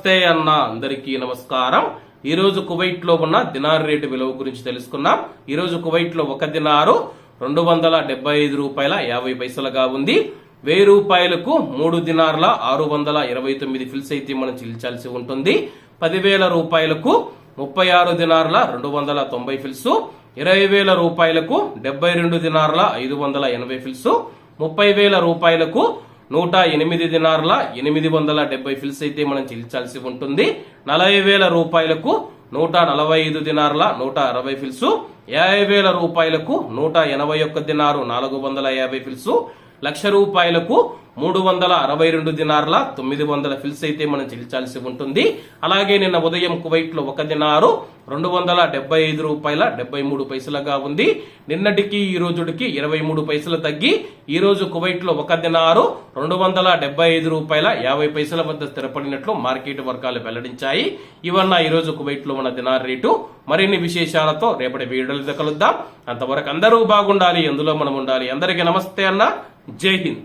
నమస్తే అన్న, అందరికీ నమస్కారం. ఈ రోజు కువైట్ లో ఉన్న దినార్ రేటు విలువ గురించి తెలుసుకున్నాం. ఈ రోజు కువైట్ లో ఒక దినారు 275 రూపాయల 50 పైసలుగా ఉంది. 1000 రూపాయలకు 3 దినార్ల 629 ఫిల్స్ అయితే మనం చెల్లించాల్సి ఉంటుంది. 10,000 రూపాయలకు 36 దినార్ల 290 ఫిల్స్, 20,000 రూపాయలకు 72 దినార్ల 580 ఫిల్స్, 30,000 రూపాయలకు 108 దినార్ల 870 ఫిల్స్ అయితే మనం చెల్లించాల్సి ఉంటుంది. 40,000 రూపాయలకు 145 దినార్ల 160 ఫిల్స్, 50,000 రూపాయలకు 181 దినారు 450 ఫిల్స్, 1,00,000 రూపాయలకు 362 దినార్ల 900 ఫిల్స్ అయితే మనం చెల్లించాల్సి ఉంటుంది. అలాగే నిన్న ఉదయం కువైట్ లో ఒక దినారు 275 రూపాయల 73 పైసలుగా ఉంది. నిన్నటికి ఈ రోజుకి 23 పైసలు తగ్గి ఈ రోజు కువైట్ లో ఒక దినారు 275 రూపాయల 50 పైసల వద్ద స్థిరపడినట్లు మార్కెట్ వర్గాలు వెల్లడించాయి. ఇవన్న ఈ రోజు కువైట్ లో ఉన్న దినార్ రేటు. మరిన్ని విశేషాలతో రేపటి వీడియోలతో కలుద్దాం. అంతవరకు అందరూ బాగుండాలి, అందులో మనం ఉండాలి. అందరికీ నమస్తే అన్న, జై హింద్.